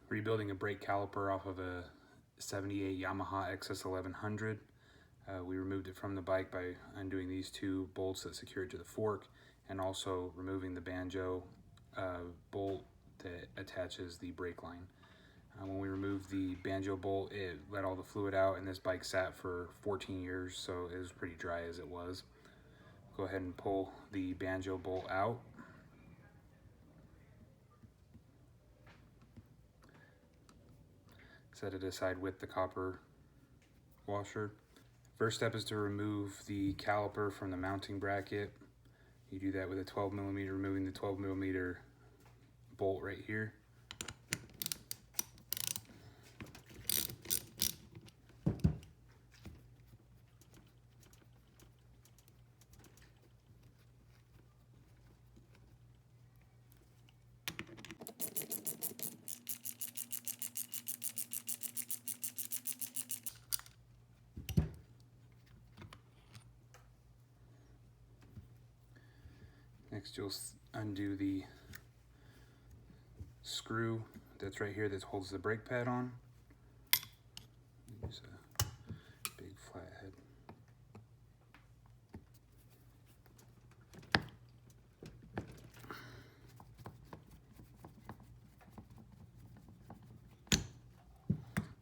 rebuilding a brake caliper off of a 78 Yamaha XS1100. We removed it from the bike by undoing these two bolts that secure it to the fork, and also removing the banjo bolt that attaches the brake line. When we removed the banjo bolt, it let all the fluid out, and this bike sat for 14 years, so it was pretty dry as it was. Go ahead and pull the banjo bolt out. Set it aside with the copper washer. First step is to remove the caliper from the mounting bracket. You do that with a 12mm, removing the 12mm bolt right here. Next, you'll undo the screw that's right here that holds the brake pad on. Use a big flathead.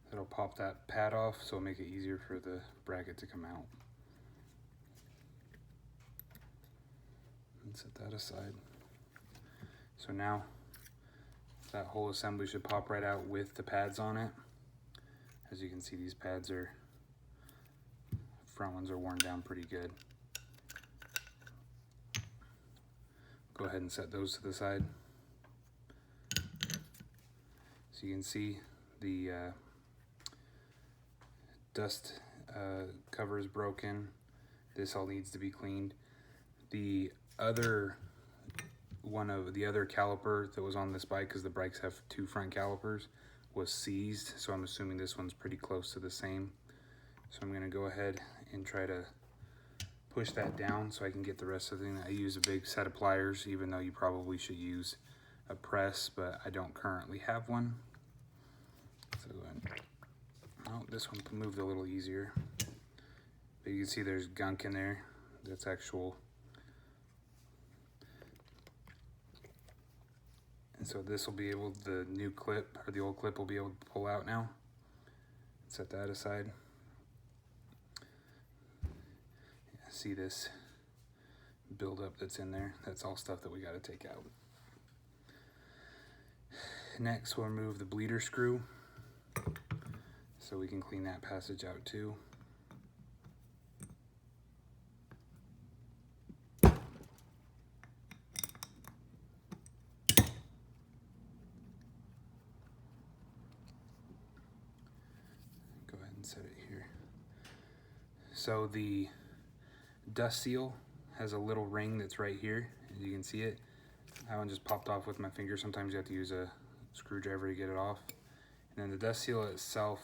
That'll pop that pad off, so it'll make it easier for the bracket to come out. And set that aside. So now that whole assembly should pop right out with the pads on it. As you can see, these pads are, front ones are worn down pretty good. Go ahead and set those to the side. So you can see the dust cover is broken. This all needs to be cleaned. The other caliper that was on this bike, because the bikes have two front calipers, was seized, so I'm assuming this one's pretty close to the same. So I'm going to go ahead and try to push that down so I can get the rest of the thing. I use a big set of pliers, even though you probably should use a press, but I don't currently have one. So go ahead. Oh, this one moved a little easier, but you can see there's gunk in there. That's actual. And so this will be able, the new clip, or the old clip will be able to pull out now. Set that aside. Yeah, see this buildup that's in there? That's all stuff that we got to take out. Next, we'll remove the bleeder screw, so we can clean that passage out too. Set it here. So the dust seal has a little ring that's right here, as you can see it. That one just popped off with my finger. Sometimes you have to use a screwdriver to get it off. And then the dust seal itself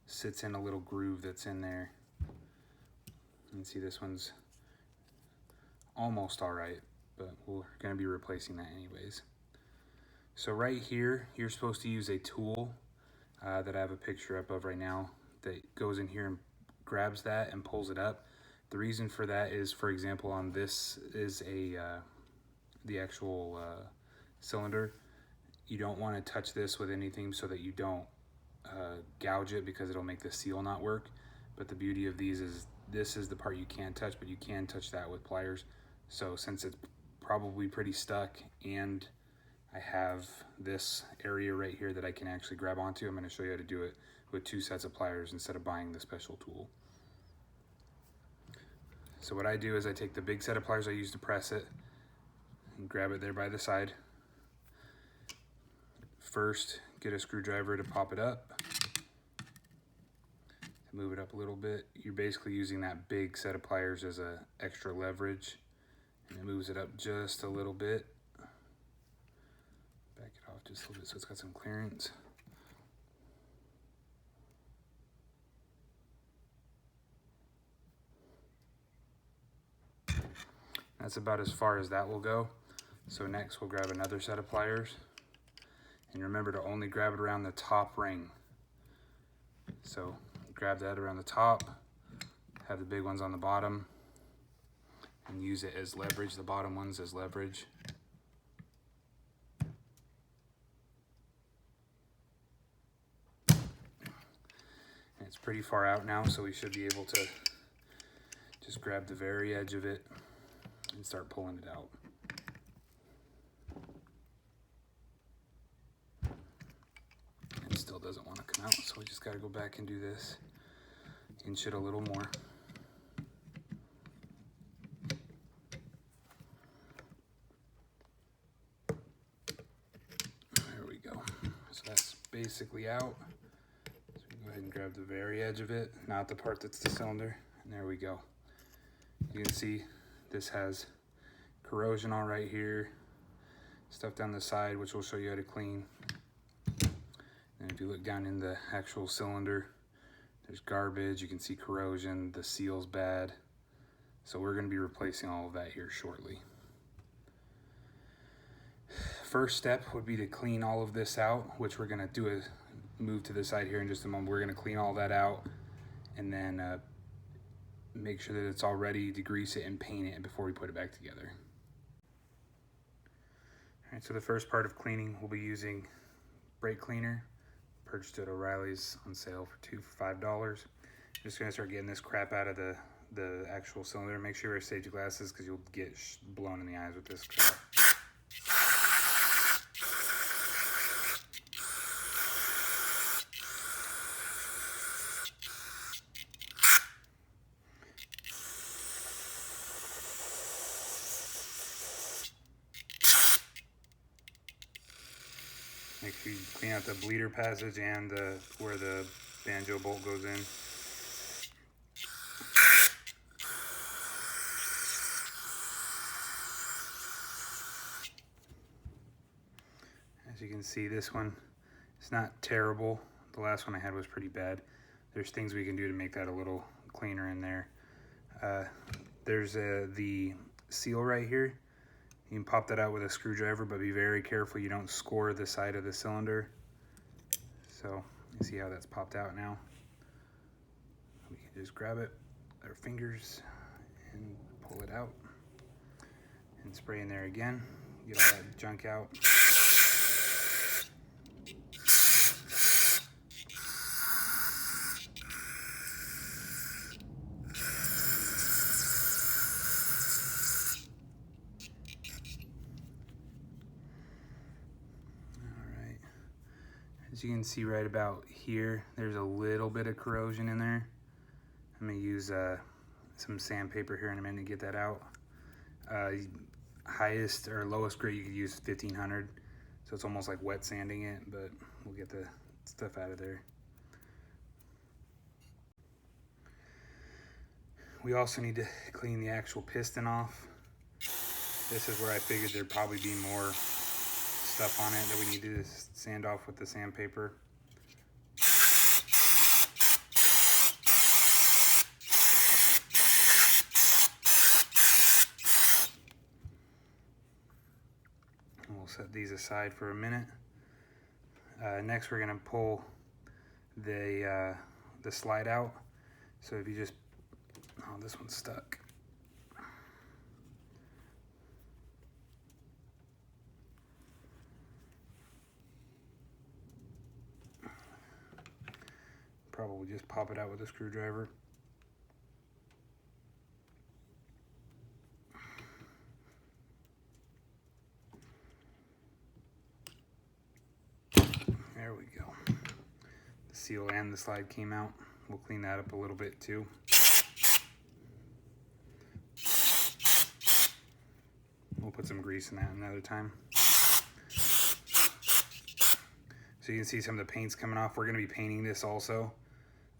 sits in a little groove that's in there. You can see this one's almost all right, but we're going to be replacing that anyways. So right here, you're supposed to use a tool that I have a picture up of right now that goes in here and grabs that and pulls it up. The reason for that is, for example, on this is the actual cylinder. You don't want to touch this with anything so that you don't gouge it, because it'll make the seal not work. But the beauty of these is this is the part you can't touch, but you can touch that with pliers. So since it's probably pretty stuck and I have this area right here that I can actually grab onto, I'm going to show you how to do it with two sets of pliers instead of buying the special tool. So what I do is I take the big set of pliers I use to press it and grab it there by the side. First, get a screwdriver to pop it up. Move it up a little bit. You're basically using that big set of pliers as a extra leverage, and it moves it up just a little bit. Back it off just a little bit so it's got some clearance. That's about as far as that will go. So next we'll grab another set of pliers, And remember to only grab it around the top ring. So grab that around the top, have the big ones on the bottom, and use it as leverage, the bottom ones as leverage. And it's pretty far out now, so we should be able to just grab the very edge of it and start pulling it out. It still doesn't want to come out, so we just got to go back and do this. Inch it a little more. There we go. So that's basically out. So we go ahead and grab the very edge of it, not the part that's the cylinder, and there we go. You can see this has corrosion all right here, stuff down the side, which we'll show you how to clean. And if you look down in the actual cylinder, there's garbage, you can see corrosion, the seal's bad. So we're going to be replacing all of that here shortly. First step would be to clean all of this out, which we're going to do a move to the side here in just a moment. We're going to clean all that out and then make sure that it's all ready, degrease it and paint it before we put it back together. All right, so the first part of cleaning, we'll be using brake cleaner. Purchased at O'Reilly's on sale for $5. Just gonna start getting this crap out of the actual cylinder. Make sure you wear safety glasses because you'll get blown in the eyes with this crap. Make sure you clean out the bleeder passage and where the banjo bolt goes in. As you can see, this one is not terrible. The last one I had was pretty bad. There's things we can do to make that a little cleaner in there. There's the seal right here. You can pop that out with a screwdriver, but be very careful you don't score the side of the cylinder. So you see how that's popped out now. We can just grab it with our fingers and pull it out and spray in there again. Get all that junk out. As you can see right about here, there's a little bit of corrosion in there. I'm gonna use some sandpaper here in a minute to get that out. Highest or lowest grade you could use 1500, so it's almost like wet sanding it, but we'll get the stuff out of there. We also need to clean the actual piston off. This is where I figured there'd probably be more stuff on it that we need to sand off with the sandpaper. And we'll set these aside for a minute. Next, we're going to pull the slide out. So if you just, oh, this one's stuck. Probably just pop it out with a screwdriver. There we go. The seal and the slide came out. We'll clean that up a little bit too. We'll put some grease in that another time. So you can see some of the paint's coming off. We're going to be painting this also.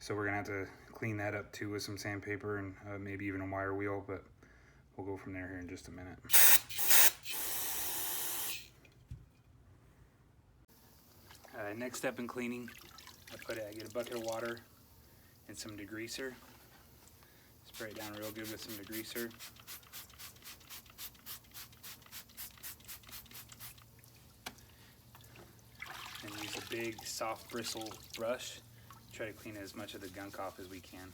So we're going to have to clean that up too with some sandpaper and maybe even a wire wheel, but we'll go from there here in just a minute. Next step in cleaning, I get a bucket of water and some degreaser. Spray it down real good with some degreaser. big soft bristle brush. Try to clean as much of the gunk off as we can.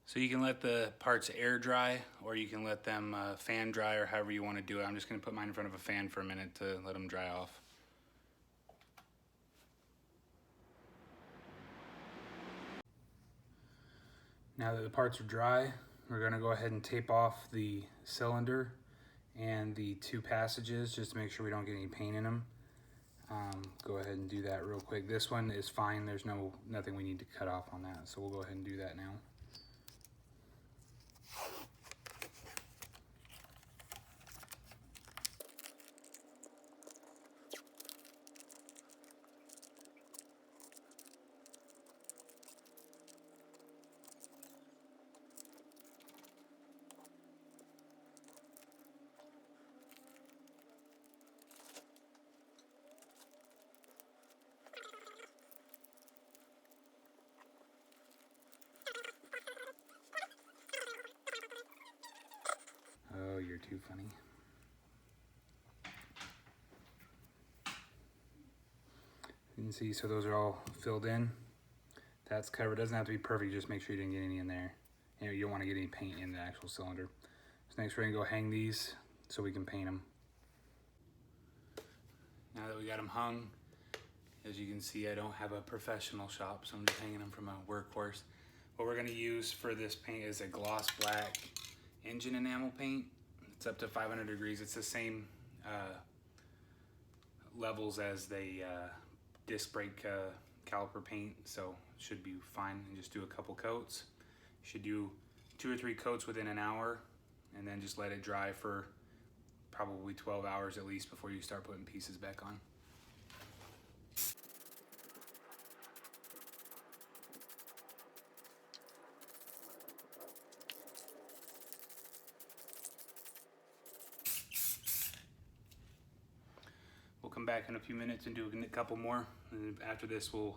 So you can let the parts air dry, or you can let them fan dry, or however you want to do it. I'm just going to put mine in front of a fan for a minute to let them dry off. Now that the parts are dry, we're going to go ahead and tape off the cylinder and the two passages just to make sure we don't get any paint in them. Go ahead and do that real quick. This one is fine. There's nothing we need to cut off on that, so we'll go ahead and do that now. Oh, you're too funny. You can see, so those are all filled in. That's covered. Doesn't have to be perfect, just make sure you didn't get any in there. You don't want to get any paint in the actual cylinder. So next we're gonna go hang these so we can paint them. Now that we got them hung, as you can see, I don't have a professional shop, so I'm just hanging them from a workhorse. What we're gonna use for this paint is a gloss black engine enamel paint. It's up to 500 degrees. It's the same levels as the disc brake caliper paint, so it should be fine. And just do a couple coats. You should do 2 or 3 coats within an hour, and then just let it dry for probably 12 hours at least before you start putting pieces back on. We'll come back in a few minutes and do a couple more, and after this we'll